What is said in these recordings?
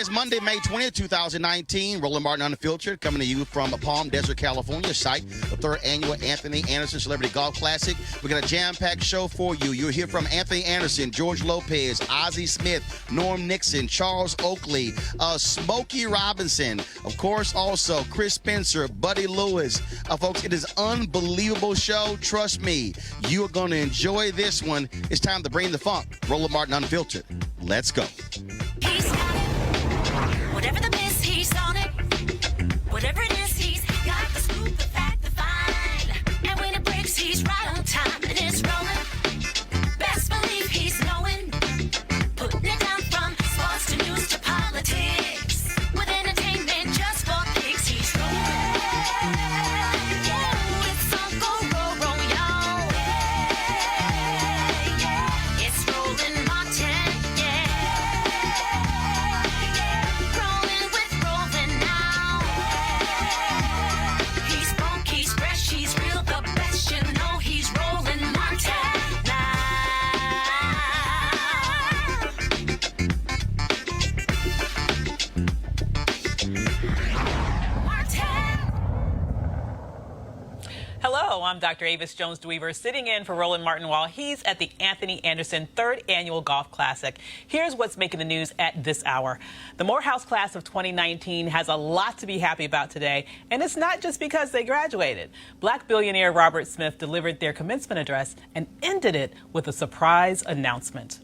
is Monday, May 20th, 2019. Roland Martin Unfiltered, coming to you from Palm Desert, California, site the third annual Anthony Anderson Celebrity Golf Classic. We got a jam-packed show for you. You'll hear from Anthony Anderson, George Lopez, Ozzie Smith, Norm Nixon, Charles Oakley, Smokey Robinson, of course, also Chris Spencer, Buddy Lewis. Folks, it is an unbelievable show. Trust me, you are going to enjoy this one. It's time to bring the funk. Roland Martin Unfiltered. Let's go. He's got it. Whatever the miss, he's on it. Whatever it is, he's got the scoop, the fact, the find. And when it breaks, he's right on time. And it's rolling. Best believe he's knowing. Putting it down from sports to news to politics. With entertainment just for kicks, he's rolling. Yeah, it's Uncle Roro, y'all. Yeah, it's Roland Martin. Rolling with Roland now. He's funk, he's fresh, he's real, the best. You know he's Roland Martin now. Hello, I'm Dr. Avis Jones-DeWeaver, sitting in for Roland Martin while he's at the Anthony Anderson third annual Golf Classic. Here's what's making the news at this hour. The Morehouse class of 2019 has a lot to be happy about today, and it's not just because they graduated. Black billionaire Robert Smith delivered their commencement address and ended it with a surprise announcement.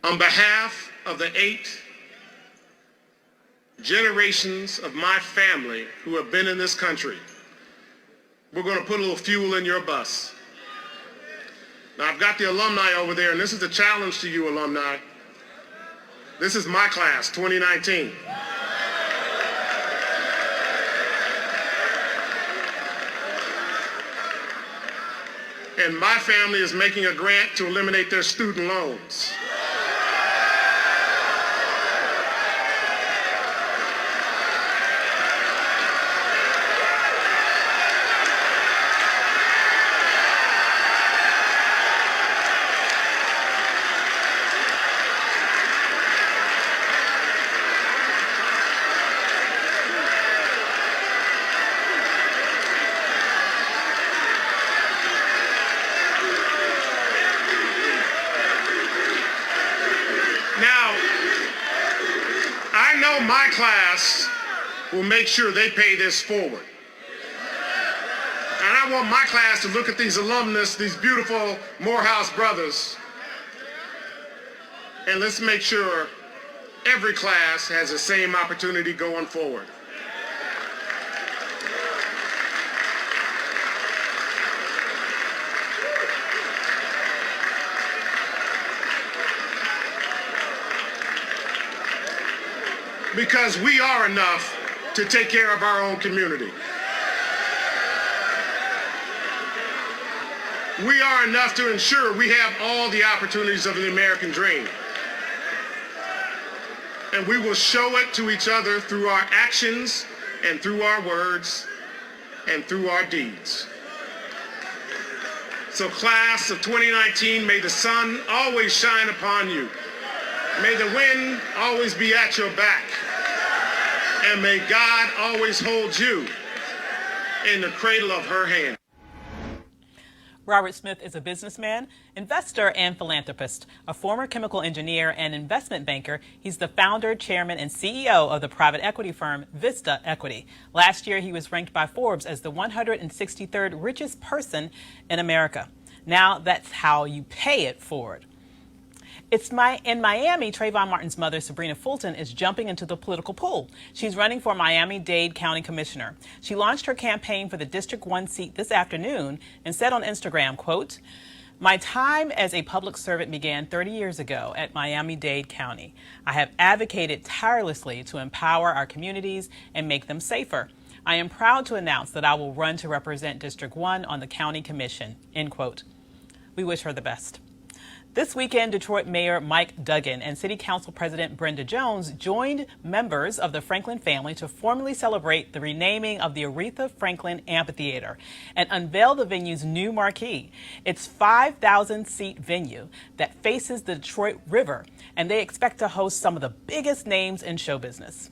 On behalf of the 8 generations of my family who have been in this country, we're going to put a little fuel in your bus. Now, I've got the alumni over there, and this is the challenge to you alumni. This is my class, 2019. And my family is making a grant to eliminate their student loans. My class will make sure they pay this forward. And I want my class to look at these alumnus, these beautiful Morehouse brothers, and let's make sure every class has the same opportunity going forward. Because we are enough to take care of our own community. We are enough to ensure we have all the opportunities of the American dream. And we will show it to each other through our actions and through our words and through our deeds. So class of 2019, may the sun always shine upon you. May the wind always be at your back. And may God always hold you in the cradle of her hand. Robert Smith is a businessman, investor, and philanthropist. A former chemical engineer and investment banker, he's the founder, chairman, and CEO of the private equity firm Vista Equity. Last year, he was ranked by Forbes as the 163rd richest person in America. Now that's how you pay it forward. In Miami, Trayvon Martin's mother, Sabrina Fulton, is jumping into the political pool. She's running for Miami-Dade County Commissioner. She launched her campaign for the District 1 seat this afternoon and said on Instagram, quote, "My time as a public servant began 30 years ago at Miami-Dade County. I have advocated tirelessly to empower our communities and make them safer. I am proud to announce that I will run to represent District 1 on the County Commission," end quote. We wish her the best. This weekend, Detroit Mayor Mike Duggan and City Council President Brenda Jones joined members of the Franklin family to formally celebrate the renaming of the Aretha Franklin Amphitheater and unveil the venue's new marquee. It's a 5,000-seat venue that faces the Detroit River, and they expect to host some of the biggest names in show business.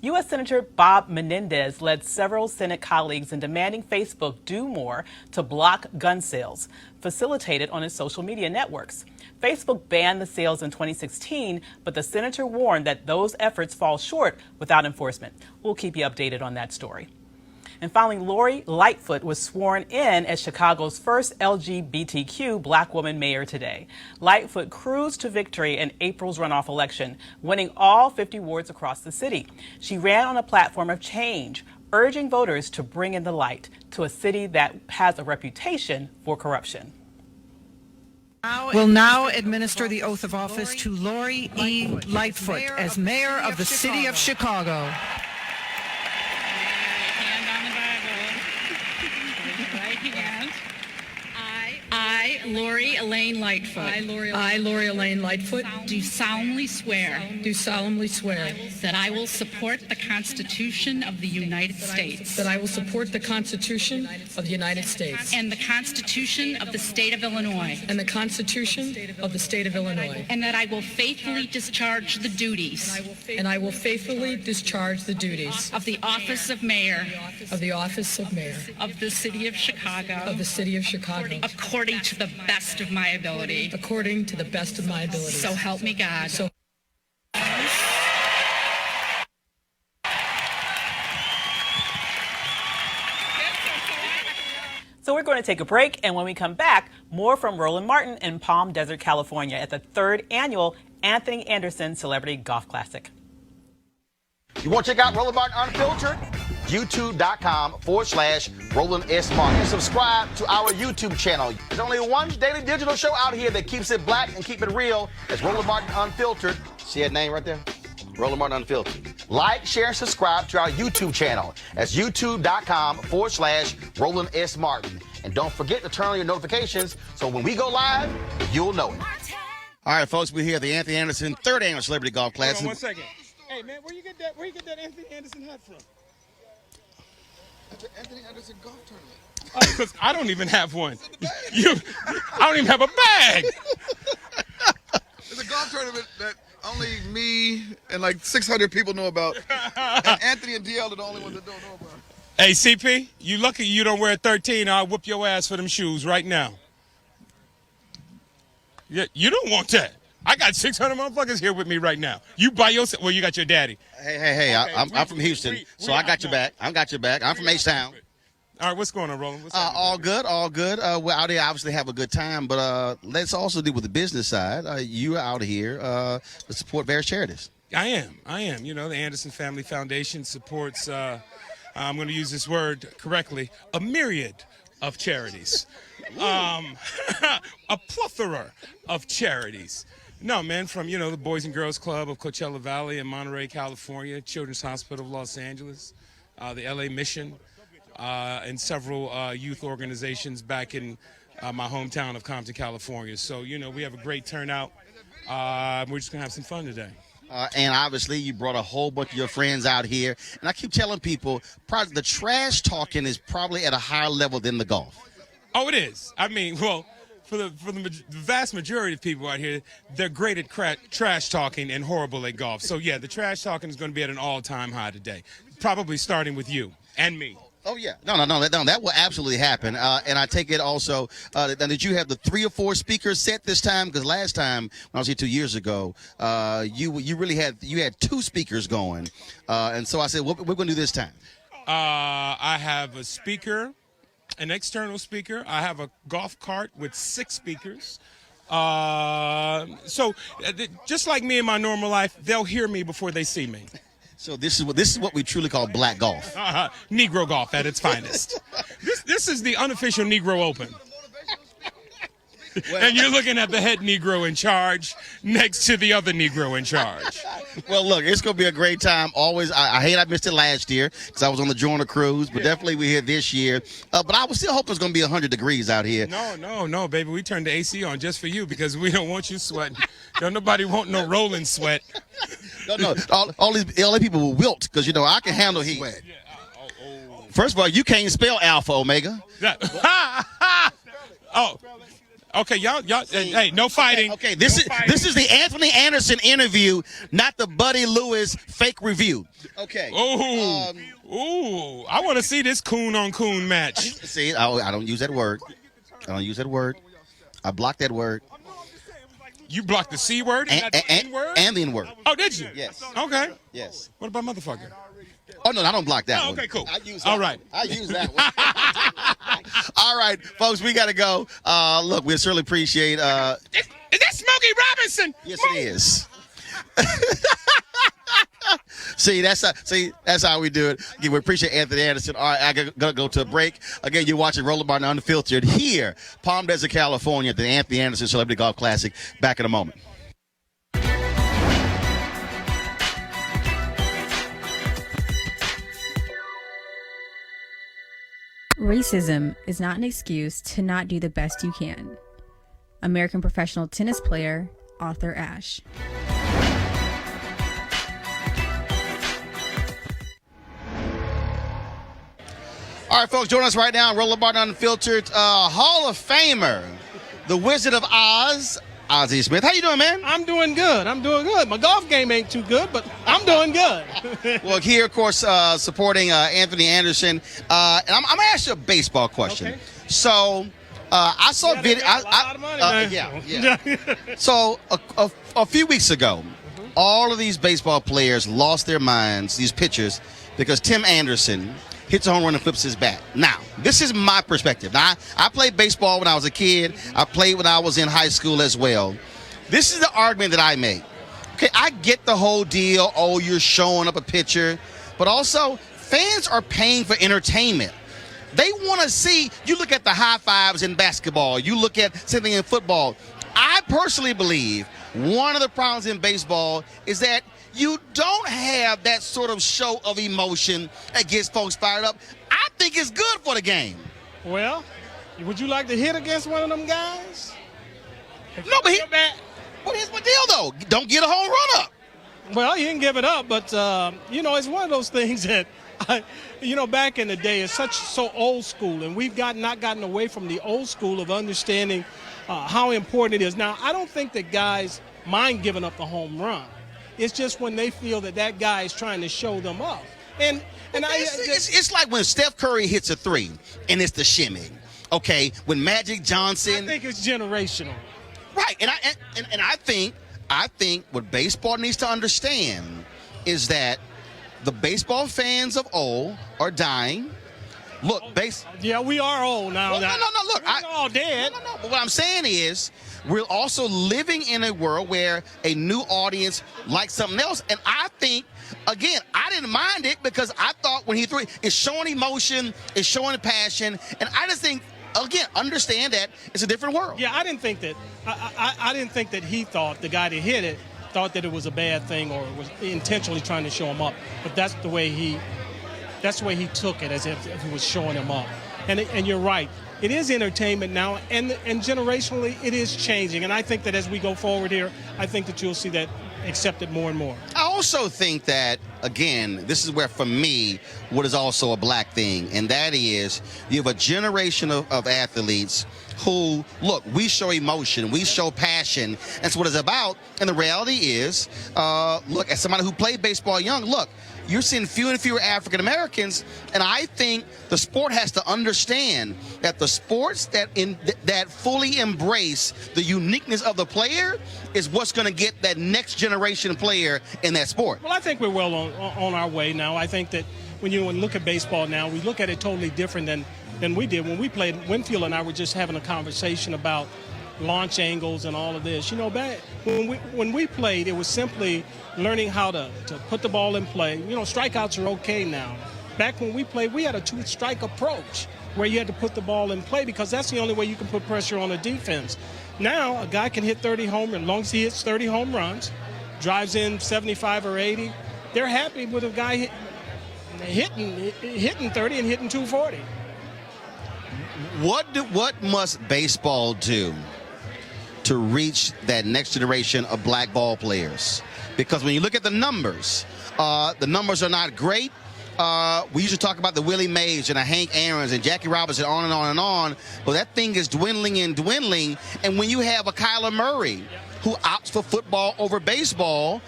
U.S. Senator Bob Menendez led several Senate colleagues in demanding Facebook do more to block gun sales facilitated on its social media networks. Facebook banned the sales in 2016, but the senator warned that those efforts fall short without enforcement. We'll keep you updated on that story. And finally, Lori Lightfoot was sworn in as Chicago's first LGBTQ black woman mayor today. Lightfoot cruised to victory in April's runoff election, winning all 50 wards across the city. She ran on a platform of change, urging voters to bring in the light to a city that has a reputation for corruption. Will now administer the oath of office to Lori E. Lightfoot as mayor of the city of Chicago. I, Lori Elaine Lightfoot. I, Lori Elaine Lightfoot. Do solemnly swear. That I will support the Constitution of the United States. I will support the Constitution of the United States. And the Constitution of the State of Illinois. And the Constitution of the State of Illinois. And that I will faithfully discharge the duties. And I will faithfully discharge the duties. Of the office of mayor. Of the office of mayor. Of the city of Chicago. Of the city of Chicago. According to the best of my ability. According to the best of my ability. So help me God. So we're going to take a break, and when we come back, more from Roland Martin in Palm Desert, California at the 3rd annual Anthony Anderson Celebrity Golf Classic. You want to check out Roland Martin Unfiltered? YouTube.com/Roland S. Martin. And subscribe to our YouTube channel. There's only one daily digital show out here that keeps it black and keep it real. It's Roland Martin Unfiltered. See that name right there? Roland Martin Unfiltered. Like, share, and subscribe to our YouTube channel. That's YouTube.com/Roland S. Martin. And don't forget to turn on your notifications so when we go live, you'll know it. All right, folks, we're here at the Anthony Anderson 3rd Annual Celebrity Golf Classic. Hold on 1 second. Hey, man, where you get that Anthony Anderson hat from? At the Anthony Anderson golf tournament. Because I don't even have one. I don't even have a bag. It's a golf tournament that only me and like 600 people know about. And Anthony and DL are the only ones that don't know about. Hey, CP, you lucky you don't wear 13. I'll whoop your ass for them shoes right now. Yeah, you don't want that. I got 600 motherfuckers here with me right now. You by yourself. Well, you got your daddy. Hey, okay, I'm from Houston, so I got your back. I'm from H-Town. All right, what's going on, Roland? What's all good. We're out here obviously have a good time, but let's also deal with the business side. You are out here to support various charities. I am. You know, the Anderson Family Foundation supports, I'm going to use this word correctly, a myriad of charities. A plethora of charities. No, man, from, the Boys and Girls Club of Coachella Valley in Monterey, California, Children's Hospital of Los Angeles, the LA Mission, and several youth organizations back in my hometown of Compton, California. So, we have a great turnout. We're just going to have some fun today. And obviously, you brought a whole bunch of your friends out here. And I keep telling people, probably the trash talking is probably at a higher level than the golf. Oh, it is. I mean, well, for the vast majority of people out here, they're great at trash talking and horrible at golf. So, yeah, the trash talking is going to be at an all-time high today, probably starting with you and me. Oh, yeah. No, that will absolutely happen. And I take it also, did you have the 3 or 4 speakers set this time? Because last time, when I was here 2 years ago, you really had 2 speakers going. And so I said, what we're going to do this time? I have a speaker, an external speaker. I have a golf cart with 6 speakers. So just like me in my normal life, they'll hear me before they see me. So this is what we truly call black golf. Negro golf at its finest. This is the unofficial Negro Open. And you're looking at the head Negro in charge next to the other Negro in charge. Well, look, it's going to be a great time. Always, I hate I missed it last year because I was on the Joiner cruise, but definitely we're here this year. But I was still hoping it's going to be 100 degrees out here. No, baby. We turned the AC on just for you because we don't want you sweating. Don't nobody want no Roland sweat. No. All these LA people will wilt because, I can handle heat. First of all, you can't spell Alpha Omega. Oh. Okay, y'all. Hey, no fighting. Okay, this is the Anthony Anderson interview, not the Buddy Lewis fake review. Okay. Ooh, I want to see this coon on coon match. See, I don't use that word. I blocked that word. You blocked the C word and the N word? And the N word. Oh, did you? Yes. Okay. Yes. What about motherfucker? Oh, no, I don't block that one. Okay, cool. I use that one. All right, folks, we got to go. Look, we certainly appreciate. Is that Smokey Robinson? Yes, it is. See, that's how we do it. Again, we appreciate Anthony Anderson. All right, I gotta go to a break. Again, you're watching Roland Martin Unfiltered here, Palm Desert, California, at the Anthony Anderson Celebrity Golf Classic. Back in a moment. Racism is not an excuse to not do the best you can. American professional tennis player Arthur Ashe. All right, folks, join us right now. Roland Martin Unfiltered, Hall of Famer, the Wizard of Oz, Ozzie Smith. How you doing, man? I'm doing good. My golf game ain't too good, but I'm doing good. Well, here, of course, supporting Anthony Anderson. And I'm going to ask you a baseball question. Okay. So, I saw a video. A lot of money, man. Yeah. So, a few weeks ago, all of these baseball players lost their minds, these pitchers, because Tim Anderson hits a home run and flips his bat. Now, this is my perspective. Now, I played baseball when I was a kid. I played when I was in high school as well. This is the argument that I make. Okay, I get the whole deal. Oh, you're showing up a pitcher. But also, fans are paying for entertainment. They want to see, you look at the high fives in basketball. You look at something in football. I personally believe one of the problems in baseball is that you don't have that sort of show of emotion that gets folks fired up. I think it's good for the game. Well, would you like to hit against one of them guys? No, but here's my deal, though. Don't get a home run up. Well, you didn't give it up, but, it's one of those things that, back in the day, it's so old school, and we've not gotten away from the old school of understanding how important it is. Now, I don't think that guys mind giving up the home run. It's just when they feel that guy is trying to show them up. And it's like when Steph Curry hits a three, and it's the shimmy. Okay, when Magic Johnson. I think it's generational. Right, and I think what baseball needs to understand is that the baseball fans of old are dying. Look, Yeah, we are old now. Well, no. Look, we're all dead. No. But what I'm saying is, we're also living in a world where a new audience likes something else. And I think, again, I didn't mind it because I thought when he threw it, it's showing emotion, it's showing passion. And I just think, again, understand that it's a different world. Yeah, I didn't think that. I didn't think that he thought, the guy that hit it, thought that it was a bad thing or was intentionally trying to show him up. But that's the way he took it, as if he was showing him up. And you're right. It is entertainment now, and generationally, it is changing. And I think that as we go forward here, I think that you'll see that accepted more and more. I also think that, again, this is where, for me, what is also a black thing, and that is you have a generation of athletes who, look, we show emotion, we show passion. That's what it's about. And the reality is, look, as somebody who played baseball young, look, you're seeing fewer and fewer African Americans, and I think the sport has to understand that the sports that fully embrace the uniqueness of the player is what's going to get that next generation player in that sport. Well, I think we're well on our way now. I think that when you look at baseball now, we look at it totally different than we did when we played. Winfield and I were just having a conversation about launch angles and all of this. Back when we played, it was simply learning how to put the ball in play. Strikeouts are okay now. Back when we played, we had a two-strike approach. where you had to put the ball in play because that's the only way you can put pressure on a defense. Now, a guy can hit 30 home runs. As long as he hits 30 home runs, drives in 75 or 80, they're happy with a guy hitting 30 and hitting 240. What must baseball do to reach that next generation of black ball players? Because when you look at the numbers are not great. We usually talk about the Willie Mays and the Hank Aaron's and Jackie Robinson, on and on and on. But that thing is dwindling and dwindling. And when you have a Kyler Murray who opts for football over baseball,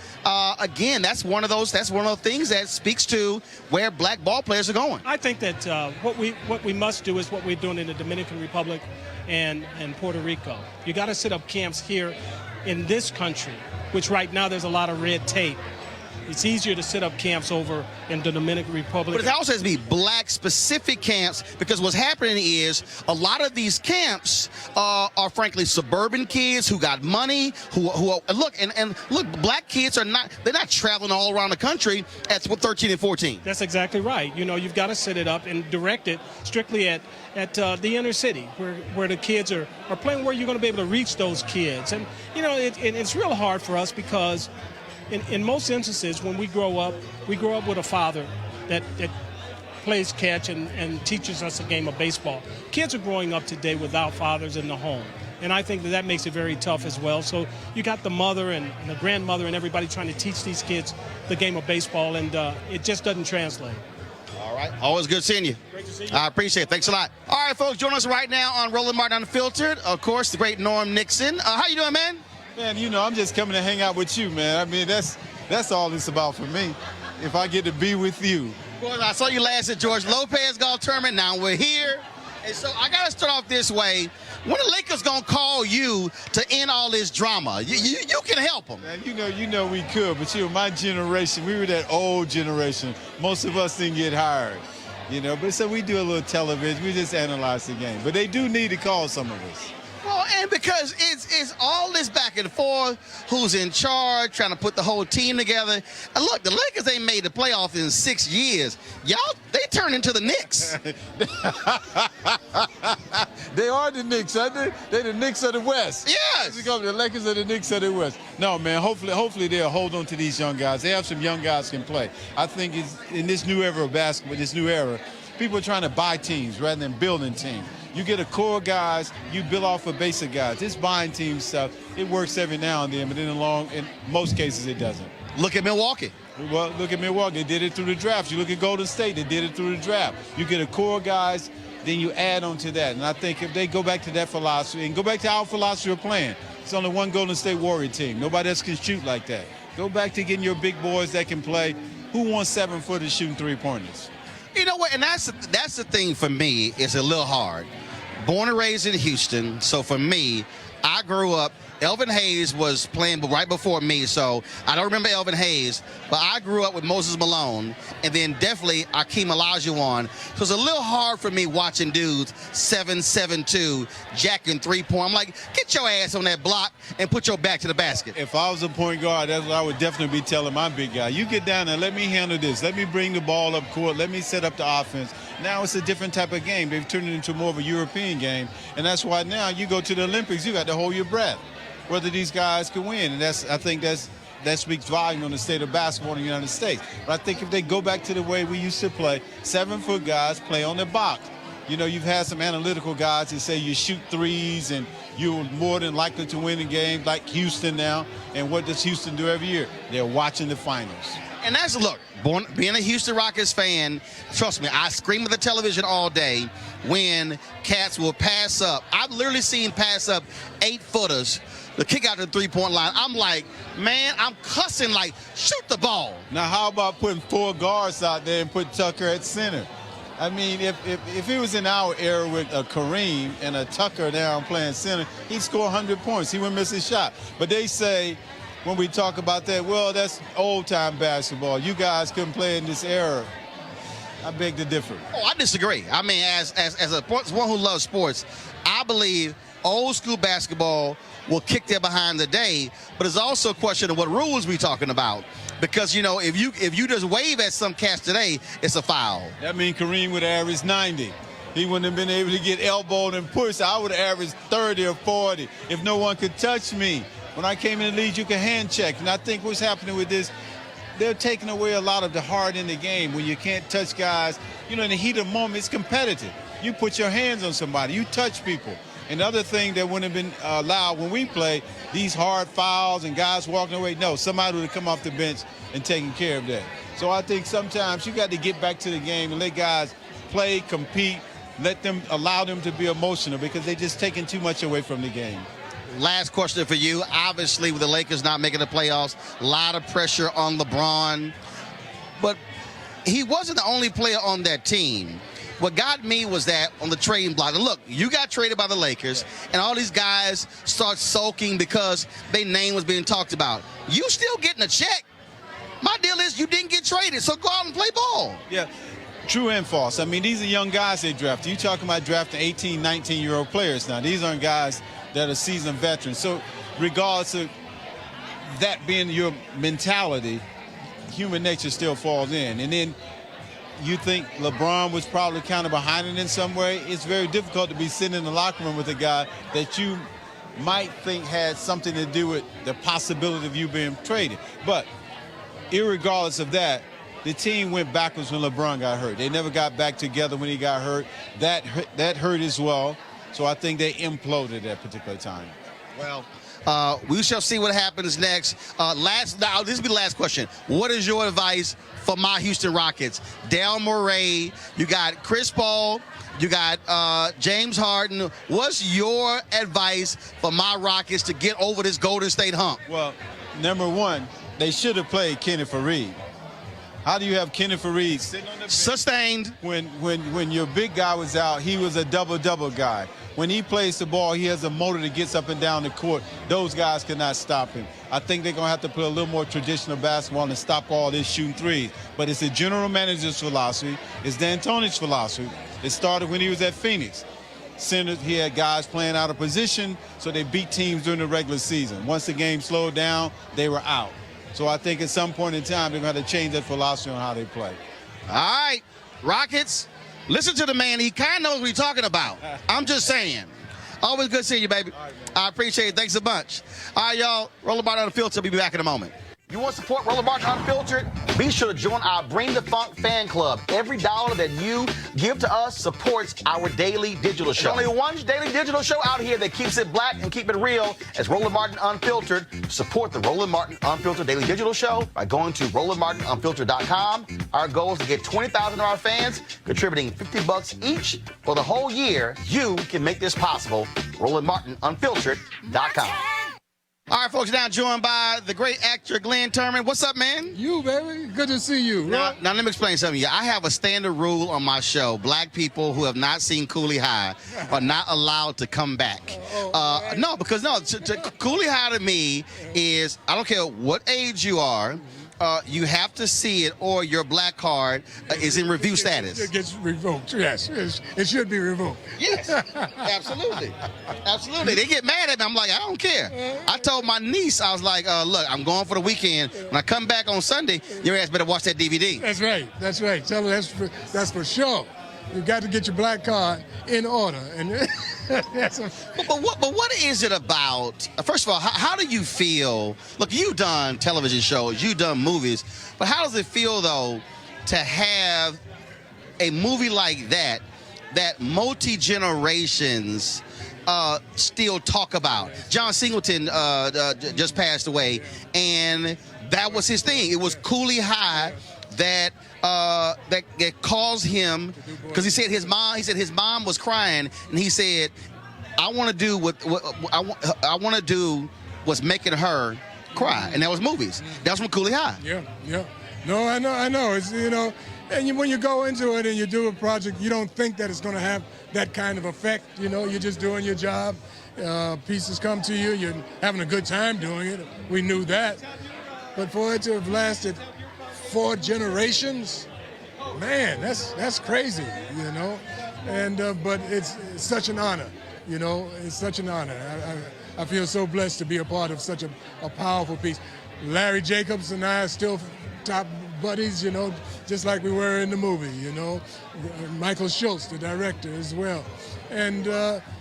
again, that's one of those things that speaks to where black ball players are going. I think that what we must do is what we're doing in the Dominican Republic and Puerto Rico. You got to set up camps here in this country, which right now there's a lot of red tape. It's easier to set up camps over in the Dominican Republic. But it also has to be black-specific camps, because what's happening is a lot of these camps are frankly suburban kids who got money, who look, black kids they're not traveling all around the country at 13 and 14. That's exactly right. You know, you've got to set it up and direct it strictly at the inner city where the kids are playing, where you're going to be able to reach those kids. And, you know, it's real hard for us because in most instances, when we grow up with a father that plays catch and teaches us a game of baseball. Kids are growing up today without fathers in the home. And I think that makes it very tough as well. So you got the mother and the grandmother and everybody trying to teach these kids the game of baseball, and it just doesn't translate. All right. Always good seeing you. Great to see you. I appreciate it. Thanks a lot. All right, folks, join us right now on Roland Martin Unfiltered. Of course, the great Norm Nixon. How you doing, man? Man, you know, I'm just coming to hang out with you, man. I mean, that's all it's about for me, if I get to be with you. Well, I saw you last at George Lopez Golf Tournament. Now we're here. And so I got to start off this way. When the Lakers going to call you to end all this drama? You can help them. Man, you know we could, but my generation, we were that old generation. Most of us didn't get hired, you know. But so we do a little television. We just analyze the game. But they do need to call some of us. Well, and because it's all this back and forth, who's in charge, trying to put the whole team together. And look, the Lakers ain't made the playoffs in 6 years. Y'all, they turned into the Knicks. They are the Knicks, aren't they? They're the Knicks of the West. Yes. The Lakers are the Knicks of the West. No, man, hopefully they'll hold on to these young guys. They have some young guys who can play. I think it's, in this new era of basketball, this new era, people are trying to buy teams rather than building teams. You get a core guys, you build off of basic guys. This buying team stuff, it works every now and then, but in most cases it doesn't. Look at Milwaukee. Well, look at Milwaukee. They did it through the draft. You look at Golden State, they did it through the draft. You get a core guys, then you add on to that. And I think if they go back to that philosophy and go back to our philosophy of playing, it's only one Golden State Warrior team. Nobody else can shoot like that. Go back to getting your big boys that can play. Who wants 7-footers shooting three-pointers? You know what? And that's the thing for me. It's a little hard. Born and raised in Houston, so for me, I grew up. Elvin Hayes was playing right before me, so I don't remember Elvin Hayes, but I grew up with Moses Malone, and then definitely Akeem Olajuwon. So it's a little hard for me watching dudes 7'2", jacking three-point. I'm like, get your ass on that block and put your back to the basket. If I was a point guard, that's what I would definitely be telling my big guy. You get down there, let me handle this. Let me bring the ball up court. Let me set up the offense. Now it's a different type of game. They've turned it into more of a European game, and that's why now you go to the Olympics, you got to hold your breath whether these guys can win. And I think that speaks volume on the state of basketball in the United States. But I think if they go back to the way we used to play, 7-foot guys play on the box. You know, you've had some analytical guys that say you shoot threes and you're more than likely to win a game, like Houston now. And what does Houston do every year? They're watching the finals. And that's, look, being a Houston Rockets fan, trust me, I scream at the television all day when cats will pass up. I've literally seen pass up 8-footers to kick out the three-point line. I'm like, man, I'm cussing like, shoot the ball. Now, how about putting 4 guards out there and put Tucker at center? I mean, if it was in our era with a Kareem and a Tucker down playing center, he'd score 100 points. He wouldn't miss a shot. But they say, when we talk about that, well, that's old-time basketball. You guys couldn't play in this era. I beg to differ. Oh, I disagree. I mean, as one who loves sports, I believe old-school basketball will kick their behind today, but it's also a question of what rules we're talking about. Because, you know, if you just wave at some cats today, it's a foul. That means Kareem would average 90. he wouldn't have been able to get elbowed and pushed. I would have averaged 30 or 40 if no one could touch me. When I came in the league, you could hand check. And I think what's happening with this, they're taking away a lot of the heart in the game when you can't touch guys. You know, in the heat of the moment, it's competitive. You put your hands on somebody. You touch people. Another thing that wouldn't have been allowed when we play, these hard fouls and guys walking away. No, somebody would have come off the bench and taken care of that. So I think sometimes you got to get back to the game and let guys play, compete, allow them to be emotional because they're just taking too much away from the game. Last question for you. Obviously, with the Lakers not making the playoffs, a lot of pressure on LeBron. But he wasn't the only player on that team. What got me was that on the trading block, and look, you got traded by the Lakers, and all these guys start sulking because their name was being talked about. You still getting a check. My deal is you didn't get traded, so go out and play ball. Yeah, true and false. I mean, these are young guys they drafted. You're talking about drafting 18, 19-year-old players now. These aren't guys that are seasoned veterans. So regardless of that being your mentality, human nature still falls in. And then you think LeBron was probably kind of behind it in some way. It's very difficult to be sitting in the locker room with a guy that you might think had something to do with the possibility of you being traded. But irregardless of that, the team went backwards when LeBron got hurt. They never got back together when he got hurt. That hurt as well. So I think they imploded at that particular time. Well, we shall see what happens next. Now, this will be the last question. What is your advice for my Houston Rockets? Daryl Morey, you got Chris Paul, you got James Harden. What's your advice for my Rockets to get over this Golden State hump? Well, number one, they should have played Kenny Fareed. How do you have Kenny Fareed sitting on the bench? Sustained. When your big guy was out, he was a double-double guy. When he plays the ball, he has a motor that gets up and down the court. Those guys cannot stop him. I think they're going to have to play a little more traditional basketball and stop all this shooting threes. But it's the general manager's philosophy. It's D'Antoni's philosophy. It started when he was at Phoenix. He had guys playing out of position, so they beat teams during the regular season. Once the game slowed down, they were out. So I think at some point in time, they're going to have to change that philosophy on how they play. All right, Rockets, listen to the man. He kind of knows what he's talking about. I'm just saying. Always good seeing you, baby. Right, I appreciate it. Thanks a bunch. All right, y'all. Roland Martin Unfiltered. We'll be back in a moment. You want to support Roland Martin Unfiltered? Be sure to join our Bring the Funk fan club. Every dollar that you give to us supports our daily digital show. There's only one daily digital show out here that keeps it black and keep it real as Roland Martin Unfiltered. Support the Roland Martin Unfiltered daily digital show by going to RolandMartinUnfiltered.com. Our goal is to get 20,000 of our fans contributing $50 each for the whole year. You can make this possible. RolandMartinUnfiltered.com. All right, folks, now joined by the great actor Glenn Turman. What's up, man? You, baby. Good to see you. Now, let me explain something to you. I have a standard rule on my show. Black people who have not seen Cooley High are not allowed to come back. No, because Cooley High to me is, I don't care what age you are, you have to see it or your black card is in review status. It gets revoked, yes. It should be revoked. Yes, absolutely. Absolutely. They get mad at me. I'm like, I don't care. I told my niece, I was like, look, I'm going for the weekend. When I come back on Sunday, your ass better watch that DVD. That's right. That's right. Tell her that's for sure. You got to get your black card in order. And but what is it about? First of all, how do you feel? Look, you've done television shows, you've done movies, but how does it feel though to have a movie like that multi-generations still talk about? John Singleton just passed away, and that was his thing. It was Cooley High that caused him, because he said his mom was crying, and he said, I want to do what I want to do was making her cry, and that was movies. That was from Cooley High. Yeah. No, I know. It's, and when you go into it and you do a project, you don't think that it's going to have that kind of effect. You're just doing your job. Pieces come to you. You're having a good time doing it. We knew that. But for it to have lasted 4 generations, man, that's crazy, And but it's such an honor, It's such an honor. I feel so blessed to be a part of such a powerful piece. Larry Jacobs and I are still top buddies, you know, just like we were in the movie, you know. Michael Schultz, the director, as well. And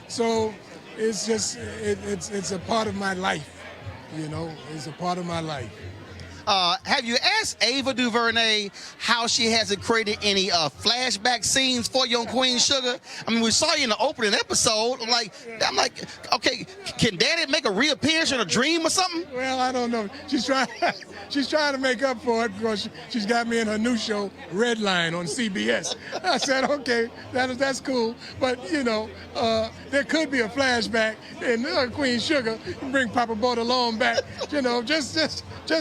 so it's just, it's a part of my life, you know. It's a part of my life. Have you asked Ava DuVernay how she hasn't created any flashback scenes for you on Queen Sugar? I mean, we saw you in the opening episode. I'm like, okay, can Daddy make a reappearance in a dream or something? Well, I don't know. She's trying to make up for it because she's got me in her new show, Red Line, on CBS. I said, okay, that's cool. But, you know, there could be a flashback in Queen Sugar. Bring Papa Bordelon back, you know, just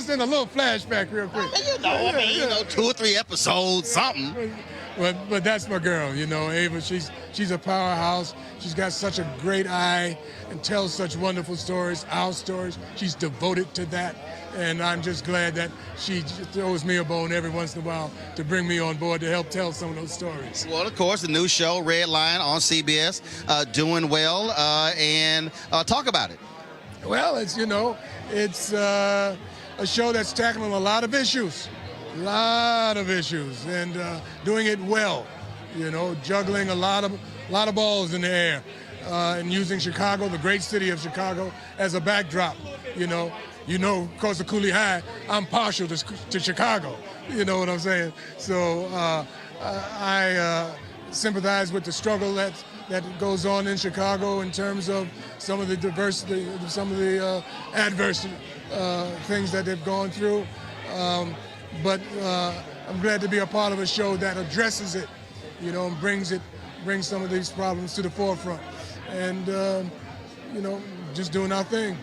in a little flashback real quick. You know, 2 or 3 episodes, something. But that's my girl, you know, Ava. She's a powerhouse. She's got such a great eye and tells such wonderful stories, our stories. She's devoted to that. And I'm just glad that she throws me a bone every once in a while to bring me on board to help tell some of those stories. Well, of course, the new show, Red Line, on CBS, doing well. And talk about it. Well, it's, you know, it's a show that's tackling a lot of issues, and doing it well, you know, juggling a lot of balls in the air, and using Chicago, the great city of Chicago, as a backdrop. You know, because of Cooley High, I'm partial to Chicago. You know what I'm saying? So I sympathize with the struggle that goes on in Chicago in terms of some of the diversity, some of the adverse things that they've gone through. But I'm glad to be a part of a show that addresses it, you know, and brings some of these problems to the forefront. And, you know, just doing our thing.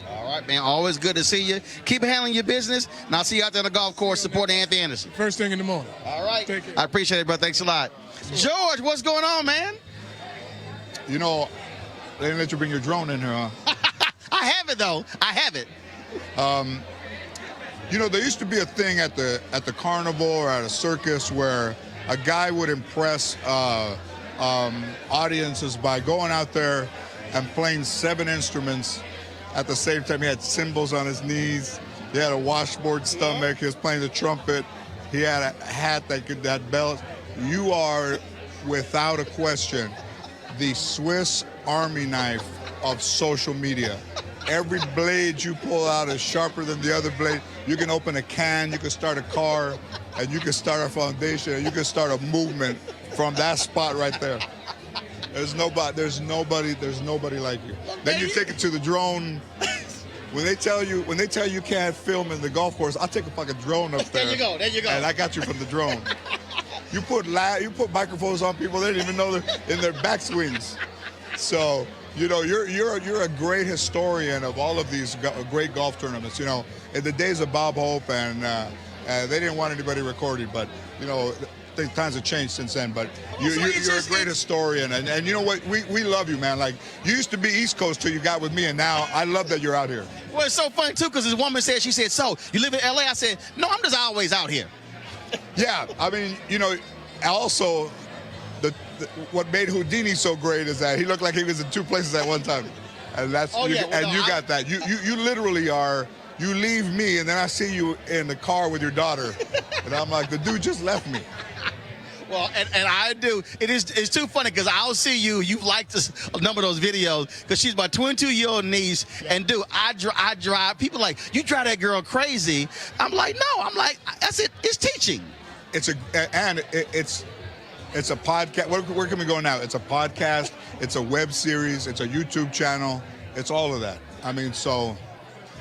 All right, man. Always good to see you. Keep handling your business, and I'll see you out there on the golf course supporting Anthony Anderson. First thing in the morning. All right. Take care. I appreciate it, brother. Thanks a lot. George, what's going on, man? You know, they didn't let you bring your drone in here, huh? I have it, though. I have it. You know, there used to be a thing at the carnival or at a circus where a guy would impress audiences by going out there and playing 7 instruments at the same time. He had cymbals on his knees. He had a washboard stomach. He was playing the trumpet. He had a hat that belt. You are, without a question, the Swiss Army knife of social media. Every blade you pull out is sharper than the other blade. You can open a can, you can start a car, and you can start a foundation, and you can start a movement from that spot right there. There's nobody like you. Then you take it to the drone. When they tell you you can't film in the golf course, I'll take a fucking drone up there. There you go. And I got you from the drone. You put microphones on people, they didn't even know they're in their backswings. So, you know, you're a great historian of all of these great golf tournaments. You know, in the days of Bob Hope and they didn't want anybody recording, but you know, times have changed since then. But you're a great historian, and you know what? We love you, man. Like, you used to be East Coast till you got with me, and now I love that you're out here. Well, it's so funny too, because this woman said, so you live in LA? I said, no, I'm just always out here. Yeah, I mean, you know, also what made Houdini so great is that he looked like he was in 2 places at one time, and that's you got that. You literally are. You leave me, and then I see you in the car with your daughter, and I'm like, the dude just left me. Well, and I do. It's too funny because I'll see you. You've liked a number of those videos because she's my 22-year-old niece. And dude, I drive. People are like, you drive that girl crazy. I'm like, no. I'm like, that's it. It's teaching. It's a podcast. Where can we go now? It's a podcast. It's a web series. It's a YouTube channel. It's all of that. I mean, so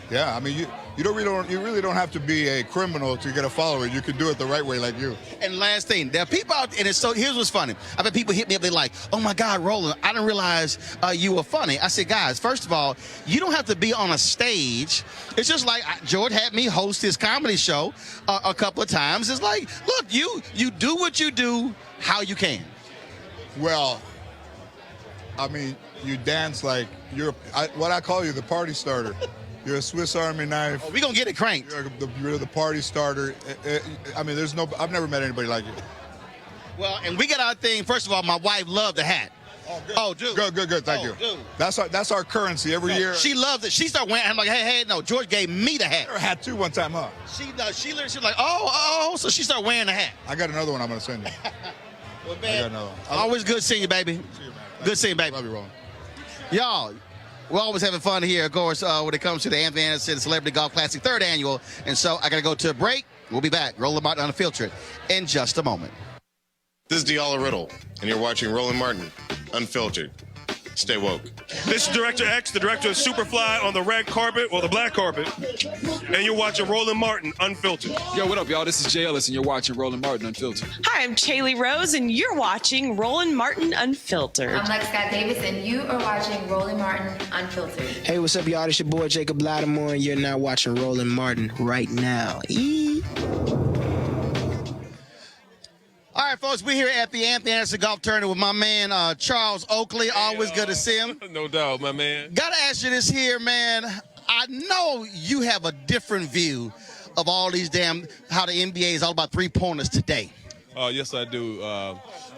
yeah. I mean, you really don't have to be a criminal to get a follower. You can do it the right way, like you. And last thing, there are people out, and here's what's funny. I've had people hit me up. They're like, "Oh my God, Roland, I didn't realize you were funny." I said, guys, first of all, you don't have to be on a stage. It's just like George had me host his comedy show a couple of times. It's like, look, you do what you do, how you can. Well, I mean, you dance like what I call you, the party starter. You're a Swiss Army knife. Oh, we're going to get it cranked. You're the party starter. I mean, I've never met anybody like you. Well, and we got our thing. First of all, my wife loved the hat. Oh, dude. Good. Thank you. Dude. That's our currency every year. She loves it. She started wearing. I'm like, hey, no. George gave me the hat. I had two one time, huh? She literally like, oh. So she started wearing the hat. I got another one I'm gonna send you. Well, I man, got another one. always good seeing you, baby. See you, man. Good seeing you, baby. Love you, Roland. Y'all, we're always having fun here, of course, when it comes to the Anthony Anderson Celebrity Golf Classic 3rd Annual. And so I got to go to a break. We'll be back. Roland Martin Unfiltered in just a moment. This is Diala Riddle, and you're watching Roland Martin Unfiltered. Stay woke. This is Director X, the director of Superfly on the red carpet, or the black carpet, and you're watching Roland Martin Unfiltered. Yo, what up, y'all? This is Jay Ellis, and you're watching Roland Martin Unfiltered. Hi, I'm Chaley Rose, and you're watching Roland Martin Unfiltered. I'm Lex Scott Davis, and you are watching Roland Martin Unfiltered. Hey, what's up, y'all? It's your boy Jacob Lattimore, and you're now watching Roland Martin right now. All right, folks, we're here at the Anthony Anderson Golf Tournament with my man, Charles Oakley. Always good to see him. No doubt, my man. Got to ask you this here, man. I know you have a different view of all these how the NBA is all about three-pointers today. Yes, I do.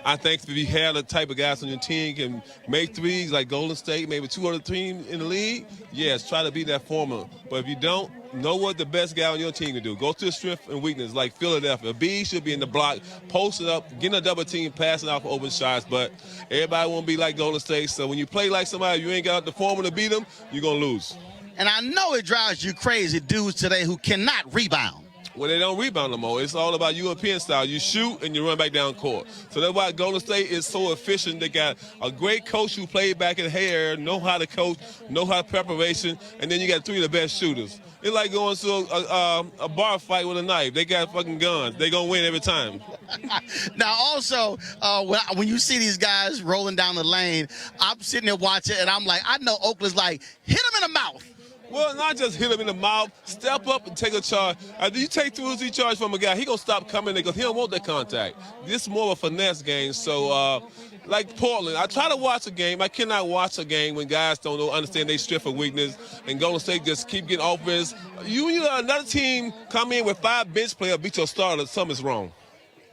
I think if you have the type of guys on your team can make threes like Golden State, maybe 2 other teams in the league, yes, try to be that formula. But if you don't, know what the best guy on your team can do. Go to the strength and weakness like Philadelphia. B should be in the block, post it up, getting a double team, passing out for open shots. But everybody won't be like Golden State. So when you play like somebody, you ain't got the formula to beat them, you're going to lose. And I know it drives you crazy, dudes today who cannot rebound. Well, they don't rebound no more. It's all about European style. You shoot and you run back down court. So that's why Golden State is so efficient. They got a great coach who played back in hair, know how to coach, know how to preparation, and then you got 3 of the best shooters. It's like going to a bar fight with a knife. They got fucking guns. They gonna win every time. Now, also, when you see these guys rolling down the lane, I'm sitting there watching, and I'm like, I know Oakland's like, hit him in the mouth. Well, not just hit him in the mouth. Step up and take a charge. After you take 2 or 3 charges from a guy, he gonna stop coming because he don't want that contact. This is more of a finesse game. So, like Portland, I try to watch a game. I cannot watch a game when guys don't understand their strength and weakness, and Golden State just keep getting offense. You another team come in with 5 bench players, beat your starter, something's wrong.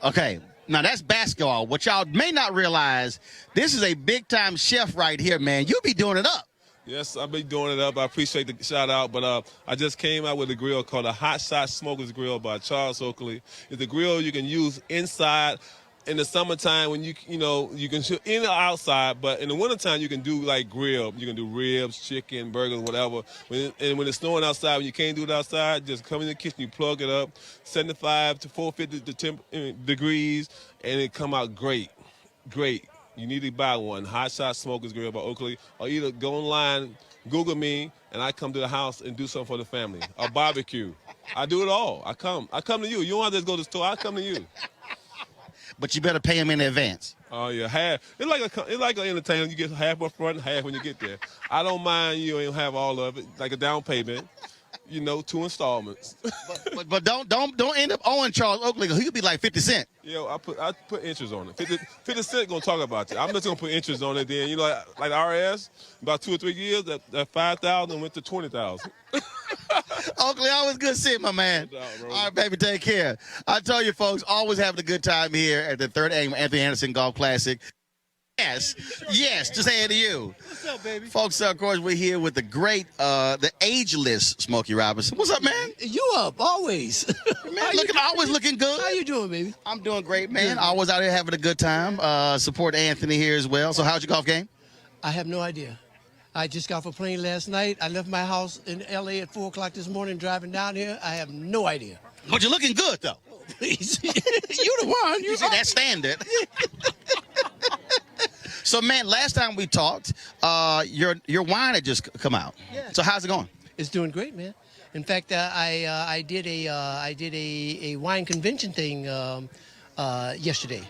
Okay. Now, that's basketball. What y'all may not realize, this is a big-time chef right here, man. You be doing it up. Yes, I've been doing it up. I appreciate the shout-out, but I just came out with a grill called a Hot Shot Smokers Grill by Charles Oakley. It's a grill you can use inside in the summertime when you can shoot in or outside, but in the wintertime you can do like grill. You can do ribs, chicken, burgers, whatever. When it's snowing outside, when you can't do it outside, just come in the kitchen, you plug it up, 75 to 450 degrees, and it come out great. Great. You need to buy one. Hot Shot Smokers Grill by Oakley. Or either go online, Google me, and I come to the house and do something for the family. A barbecue. I do it all. I come to you. You don't have to go to the store. I come to you. But you better pay them in advance. Oh, yeah, half. It's like an entertainment. You get half up front and half when you get there. I don't mind you ain't have all of it, like a down payment. 2 installments. but don't end up owing Charles Oakley. He could be like 50 Cent. Yo, I put interest on it. 50 Cent gonna talk about it. I'm just gonna put interest on it. Then like RS, about 2 or 3 years, that 5,000 went to 20,000. Oakley, always good seeing my man. No doubt, all right, baby, take care. I tell you, folks, always having a good time here at the 3rd Annual Anthony Anderson Golf Classic. Yes, just saying to you. What's up, baby? Folks, of course, we're here with the great, the ageless Smokey Robinson. What's up, man? You up, always. Man, always looking good. How you doing, baby? I'm doing great, man. Always out here having a good time. Support Anthony here as well. So how's your golf game? I have no idea. I just got off a plane last night. I left my house in L.A. at 4 o'clock this morning driving down here. I have no idea. But you're looking good, though. Oh, please. You the one. You see that standard. So, man, last time we talked, your wine had just come out. Yeah. So how's it going? It's doing great, man. In fact, I did a wine convention thing yesterday.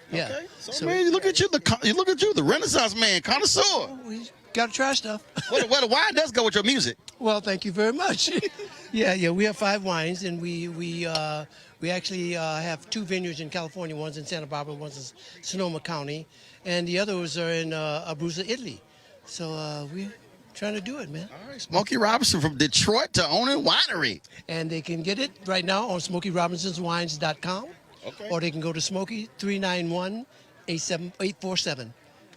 Yeah. Okay. So man, look at you, the Renaissance man, connoisseur. We gotta try stuff. Well, the wine does go with your music. Well, thank you very much. Yeah. We have 5 wines, and we actually have 2 vineyards in California. One's in Santa Barbara, one's in Sonoma County, and the others are in Abruzzo, Italy. So we're trying to do it, man. All right, Smokey Robinson from Detroit to owning winery. And they can get it right now on SmokeyRobinsonsWines.com. Okay. Or they can go to Smokey 391-8847.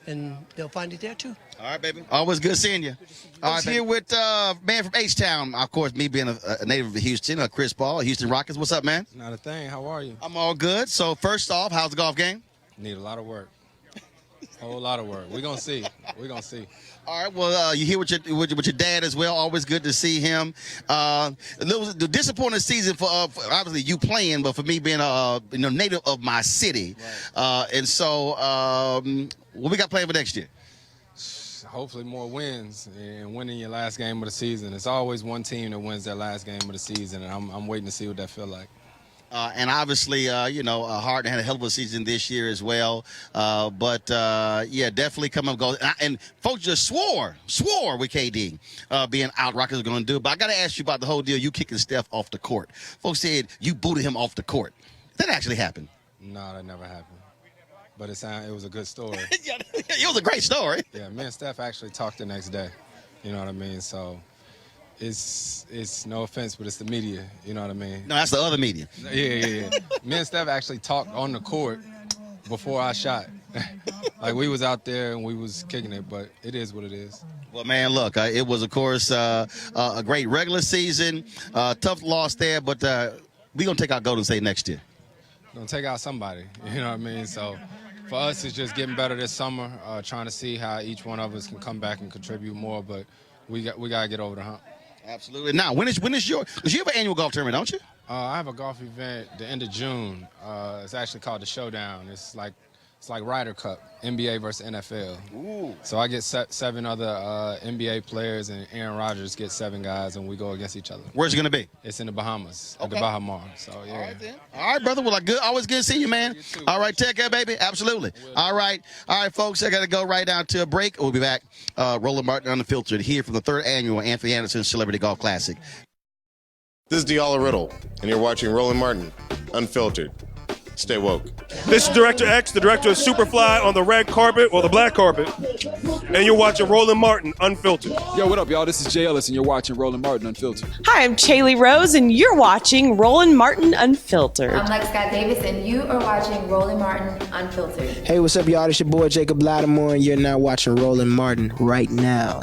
and they'll find it there too. All right, baby. Always good seeing you. I was here with man from H-Town. Of course, me being a native of Houston, Chris Ball, Houston Rockets. What's up, man? Not a thing. How are you? I'm all good. So first off, how's the golf game? Need a lot of work. Whole lot of work. We're going to see. We're going to see. All right. Well, you here with your dad as well. Always good to see him. It was the disappointing season for obviously you playing, but for me being a native of my city, and so what we got playing for next year? Hopefully more wins and winning your last game of the season. It's always one team that wins their last game of the season, and I'm waiting to see what that feel like. And obviously, Harden had a hell of a season this year as well. But definitely come up goals. And folks just swore with KD being out. Rockets are going to do it. But I got to ask you about the whole deal. You kicking Steph off the court. Folks said you booted him off the court. That actually happened. No, that never happened. But it was a good story. It was a great story. Yeah, me and Steph actually talked the next day. You know what I mean? So it's no offense, but it's the media. You know what I mean? No, that's the other media. Yeah. Me and Steph actually talked on the court before I shot. Like we was out there and we was kicking it, but it is what it is. Well, man, look, it was, of course, a great regular season. Tough loss there, but we're going to take out Golden State next year. Going to take out somebody. You know what I mean? So for us, it's just getting better this summer, trying to see how each one of us can come back and contribute more, but we got to get over the hump. Absolutely. Now, when is you have an annual golf tournament, don't you? I have a golf event the end of June. It's actually called the Showdown. It's like Ryder Cup, NBA versus NFL. Ooh. So I get 7 other NBA players, and Aaron Rodgers gets 7 guys, and we go against each other. Where's it going to be? It's in the Bahamas, at the Bahamar. So, yeah. All right, then. All right, brother. Well, always good seeing you, man. You too. All right, take care, baby. Absolutely. All right, folks, I got to go right down to a break. We'll be back. Roland Martin Unfiltered here from the 3rd annual Anthony Anderson Celebrity Golf Classic. This is Diala Riddle, and you're watching Roland Martin Unfiltered. Stay woke. This is Director X, the director of Superfly on the red carpet or the black carpet, and you're watching Roland Martin Unfiltered. Yo, what up, y'all? This is Jay Ellis, and you're watching Roland Martin Unfiltered. Hi, I'm Chaley Rose, and you're watching Roland Martin Unfiltered. I'm Lex Scott Davis, and you are watching Roland Martin Unfiltered. Hey, what's up, y'all? It's your boy Jacob Lattimore, and you're now watching Roland Martin right now.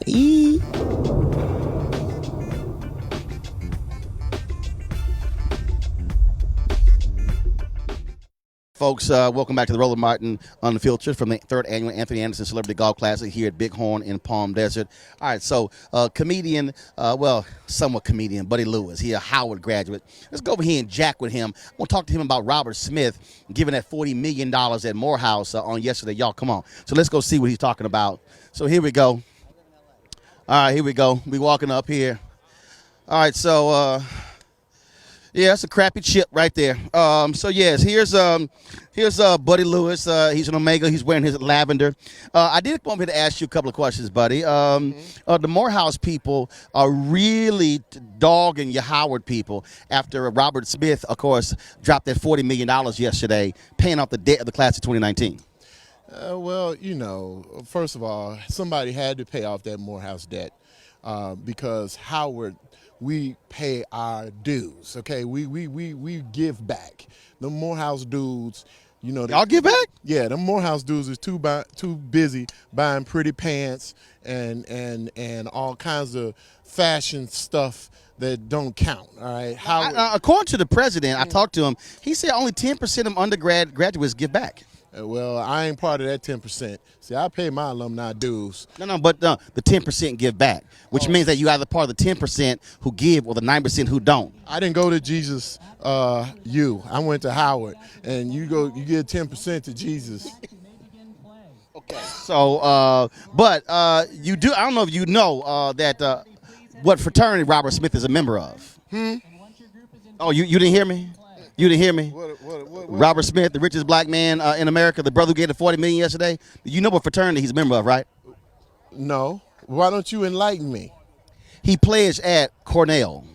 Folks, welcome back to the Roland Martin Unfiltered from the 3rd annual Anthony Anderson Celebrity Golf Classic here at Bighorn in Palm Desert. All right, so comedian, somewhat comedian, Buddy Lewis. He's a Howard graduate. Let's go over here and jack with him. I want to talk to him about Robert Smith giving that $40 million at Morehouse on yesterday. Y'all, come on. So let's go see what he's talking about. So here we go. All right, here we go. We walking up here. All right, so... yeah, it's a crappy chip right there. So yes, here's Buddy Lewis. He's an Omega. He's wearing his lavender. I did come here to ask you a couple of questions, buddy. The Morehouse people are really dogging your Howard people after Robert Smith, of course, dropped that $40 million yesterday, paying off the debt of the class of 2019. Well, first of all, somebody had to pay off that Morehouse debt because Howard. We pay our dues, okay? We give back. The Morehouse dudes, y'all give back? Yeah, the Morehouse dudes is too busy buying pretty pants and all kinds of fashion stuff that don't count. All right. According to the president, I talked to him. He said only 10% of graduates give back. Well, I ain't part of that 10%. See, I pay my alumni dues. No, but the 10% give back, which means that you either part of the 10% who give or the 9% who don't. I didn't go to Jesus I went to Howard, and you give 10% to Jesus. Okay. So, but you do. I don't know if you know that what fraternity Robert Smith is a member of. Oh, you didn't hear me? You didn't hear me? What? Robert Smith, the richest black man in America, the brother who gave the $40 million yesterday. You know what fraternity he's a member of, right? No. Why don't you enlighten me? He pledged at Cornell.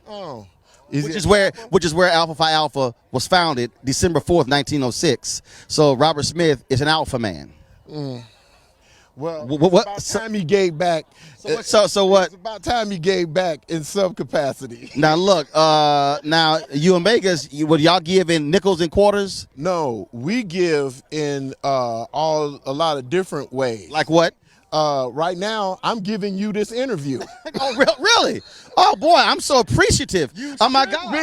Oh. Which is where Alpha Phi Alpha was founded, December 4th, 1906. So Robert Smith is an alpha man. Well, what? It's about time he gave back. So what? It's about time he gave back in some capacity. Now look, now you Omegas, would y'all give in nickels and quarters? No, we give in a lot of different ways. Like what? Right now, I'm giving you this interview. Oh, really? Oh boy, I'm so appreciative. Oh my God!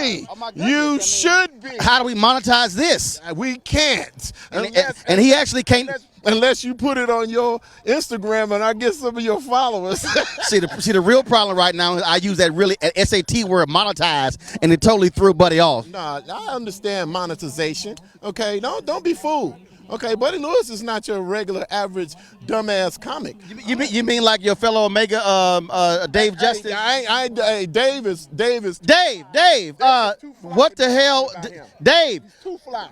You should be. How do we monetize this? We can't. And he actually can't. Unless you put it on your Instagram and I get some of your followers. see the real problem right now is I use that really SAT word monetize, and it totally threw Buddy off. Nah, I understand monetization. Okay, don't be fooled. Okay, Buddy Lewis is not your regular average dumbass comic. You mean like your fellow Omega Dave Justice? Dave is Dave. What the hell, Dave? Too fly.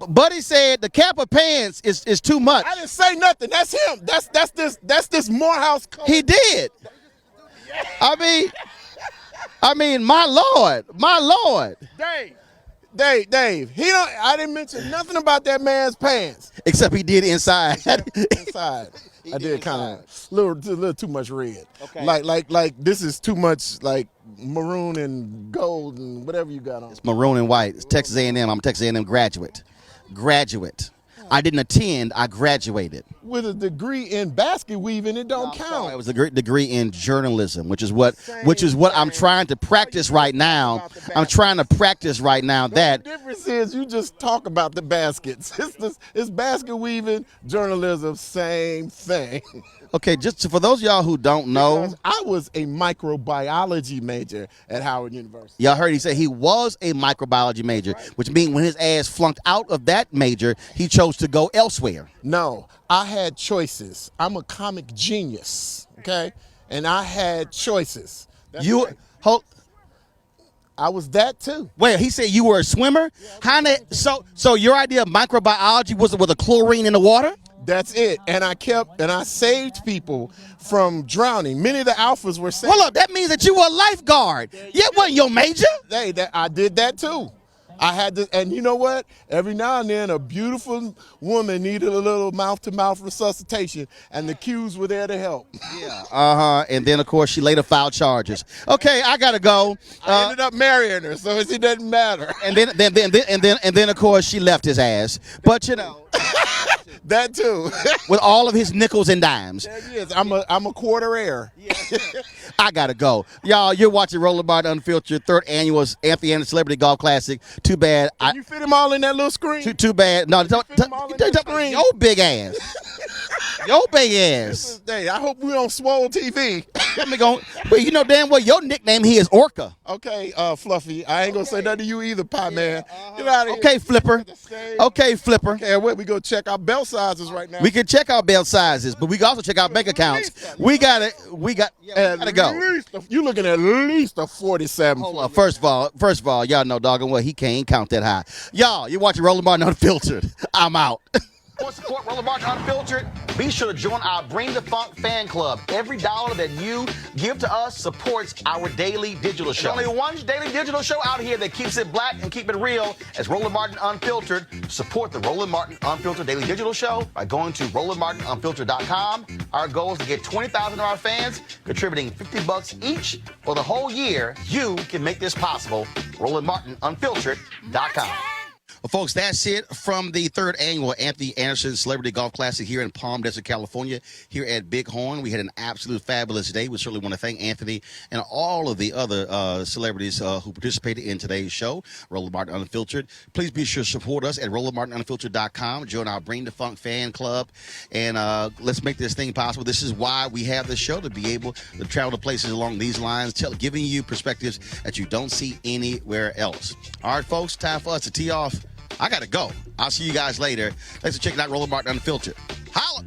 Buddy said the Kappa pants is too much. I didn't say nothing. That's him. That's this Morehouse color. He did. I mean, my Lord. Dave. I didn't mention nothing about that man's pants. Except he did inside. Inside. I did kind of a little too much red. Okay. Like this is too much like maroon and gold and whatever you got on. It's maroon and white. It's Texas A&M. I'm a Texas A&M graduate. I didn't attend. I graduated. With a degree in basket weaving, it don't count. It was a great degree in journalism, which is what I'm trying to practice right now. I'm trying to practice right now that. The difference is you just talk about the baskets. It's basket weaving, journalism, same thing. Okay, just for those of y'all who don't know. Because I was a microbiology major at Howard University. Y'all heard he say he was a microbiology major, which means when his ass flunked out of that major, he chose to go elsewhere. No, I had choices. I'm a comic genius, okay? And I had choices. I was that too. Wait, he said you were a swimmer? Yeah, so your idea of microbiology was with a chlorine in the water? That's it. And I saved people from drowning. Many of the alphas were saved. Hold up, that means that you were a lifeguard. Yeah, wasn't your major? Hey, I did that too. I had to, and you know what? Every now and then, a beautiful woman needed a little mouth-to-mouth resuscitation, and the Qs were there to help. Yeah. And then of course she later filed charges. Okay, I gotta go. I ended up marrying her, so it doesn't matter. And then of course she left his ass. But you know. That too. With all of his nickels and dimes. There he is. I'm a quarter heir. I gotta go. Y'all, you're watching Roland Martin Unfiltered, 3rd annual Anthony Anderson Celebrity Golf Classic. Too bad. Can you fit him all in that little screen? Too bad. No, don't your big ass. Your big ass. Hey, I hope we on Swole TV. But you know damn well your nickname here is Orca. Okay, Fluffy. I ain't gonna say nothing to you either, Pie Man. Get out of here. Okay, Flipper. Okay, wait, we go check our belt sizes right now. We can check our belt sizes, but we can also check our bank accounts. We gotta go. You looking at least a 47. Hold on. First of all, y'all know doggone well he can't count that high. Y'all, you're watching Roland Martin Unfiltered. I'm out. For support Roland Martin Unfiltered, be sure to join our Bring the Funk fan club. Every dollar that you give to us supports our daily digital show. There's only one daily digital show out here that keeps it black and keep it real as Roland Martin Unfiltered. Support the Roland Martin Unfiltered daily digital show by going to RolandMartinUnfiltered.com. Our goal is to get 20,000 of our fans contributing $50 each for the whole year. You can make this possible. RolandMartinUnfiltered.com. Well, folks, that's it from the 3rd annual Anthony Anderson Celebrity Golf Classic here in Palm Desert, California, here at Bighorn. We had an absolute fabulous day. We certainly want to thank Anthony and all of the other celebrities who participated in today's show, Roland Martin Unfiltered. Please be sure to support us at RolandMartinUnfiltered.com. Join our Bring the Funk fan club, and let's make this thing possible. This is why we have this show, to be able to travel to places along these lines, giving you perspectives that you don't see anywhere else. All right, folks, time for us to tee off. I gotta go. I'll see you guys later. Thanks for checking out Roland Martin Unfiltered. Holla!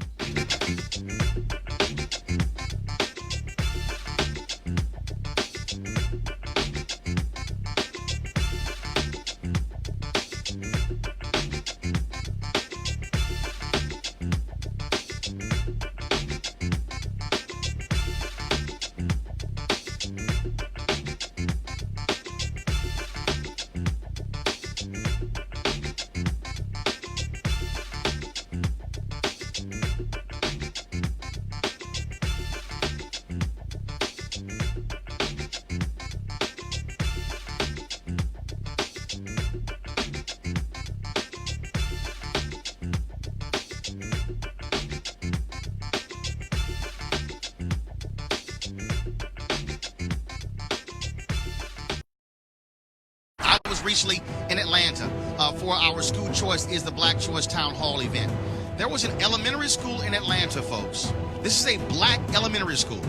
recently in Atlanta for our School Choice is the Black Choice Town Hall event. There was an elementary school in Atlanta, folks. This is a black elementary school.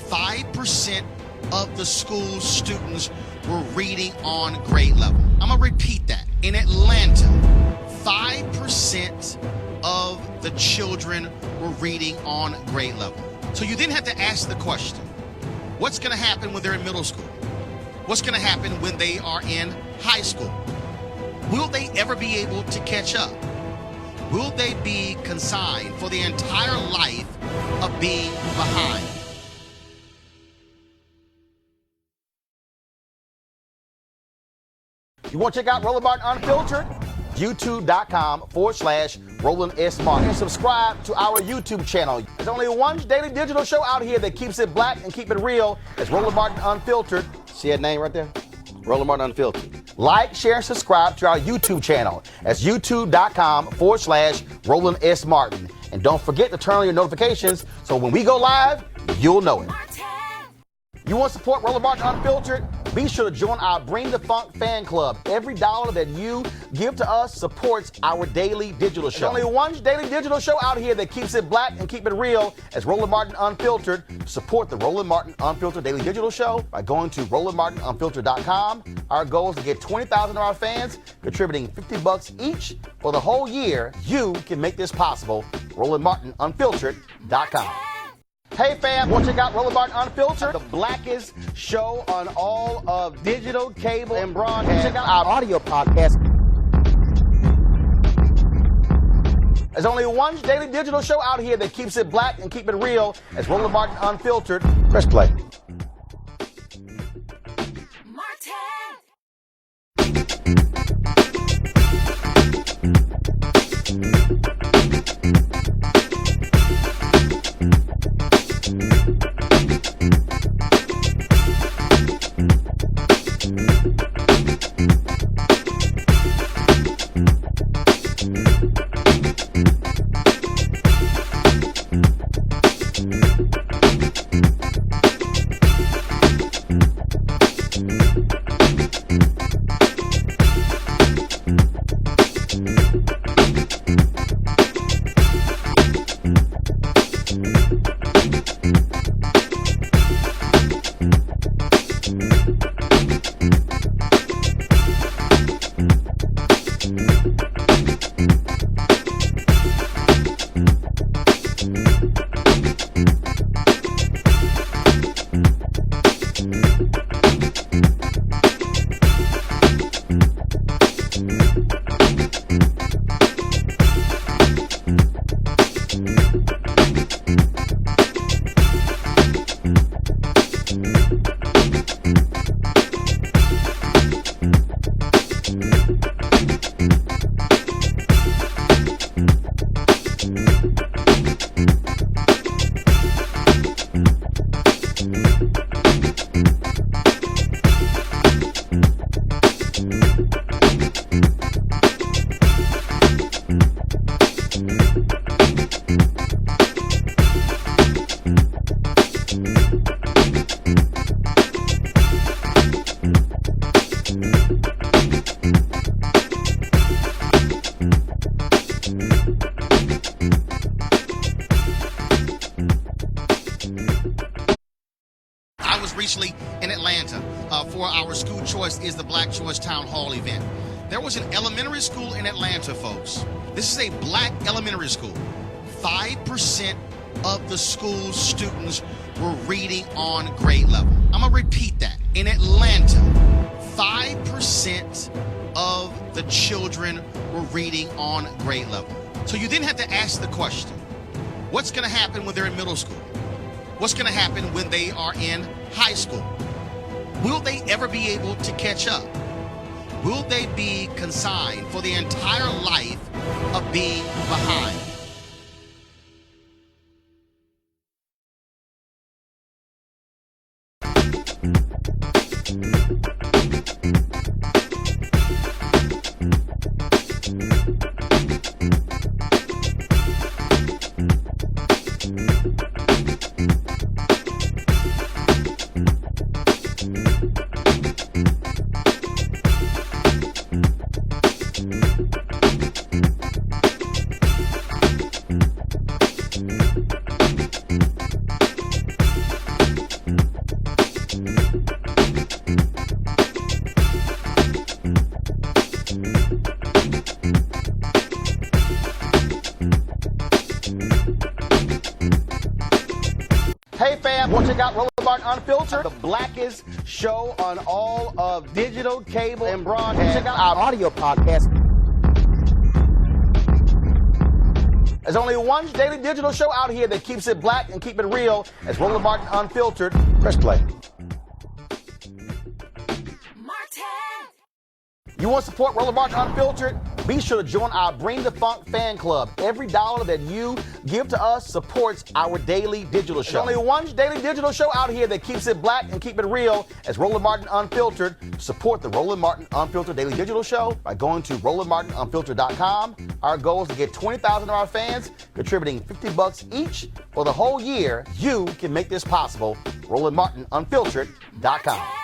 5% of the school's students were reading on grade level. I'm going to repeat that. In Atlanta, 5% of the children were reading on grade level. So you then have to ask the question, what's going to happen when they're in middle school? What's going to happen when they are in high school? Will they ever be able to catch up? Will they be consigned for the entire life of being behind? You want to check out Roland Martin Unfiltered? YouTube.com/Roland S. Martin. And subscribe to our YouTube channel. There's only one daily digital show out here that keeps it black and keep it real. It's Roland Martin Unfiltered. See that name right there? Roland Martin Unfiltered. Like, share, and subscribe to our YouTube channel. That's YouTube.com/Roland S. Martin. And don't forget to turn on your notifications so when we go live, you'll know it. You want to support Roland Martin Unfiltered? Be sure to join our Bring the Funk fan club. Every dollar that you give to us supports our daily digital show. There's only one daily digital show out here that keeps it black and keep it real. It's Roland Martin Unfiltered. Support the Roland Martin Unfiltered daily digital show by going to RolandMartinUnfiltered.com. Our goal is to get 20,000 of our fans contributing $50 each for the whole year. You can make this possible. RolandMartinUnfiltered.com. Hey fam, want to check out Roland Martin Unfiltered? The blackest show on all of digital, cable, and broadcast. Check out our audio podcast. There's only one daily digital show out here that keeps it black and keep it real. It's Roland Martin Unfiltered. Press play. Recently in Atlanta for our School Choice is the Black Choice Town Hall event. There was an elementary school in Atlanta, folks. This is a black elementary school. 5% of the school's students were reading on grade level. I'm going to repeat that. In Atlanta, 5% of the children were reading on grade level. So you then have to ask the question, what's going to happen when they're in middle school? What's going to happen when they are in high school? Will they ever be able to catch up? Will they be consigned for the entire life of being behind? Hey, fam, want to check out Roland Martin Unfiltered, the blackest show on all of digital, cable, and broadcast. Check out our audio podcast. There's only one daily digital show out here that keeps it black and keep it real. It's Roland Martin Unfiltered. Press play. You want to support Roland Martin Unfiltered? Be sure to join our Bring the Funk fan club. Every dollar that you give to us supports our daily digital show. There's only one daily digital show out here that keeps it black and keep it real. It's Roland Martin Unfiltered. Support the Roland Martin Unfiltered daily digital show by going to RolandMartinUnfiltered.com. Our goal is to get 20,000 of our fans contributing $50 each for the whole year. You can make this possible. RolandMartinUnfiltered.com.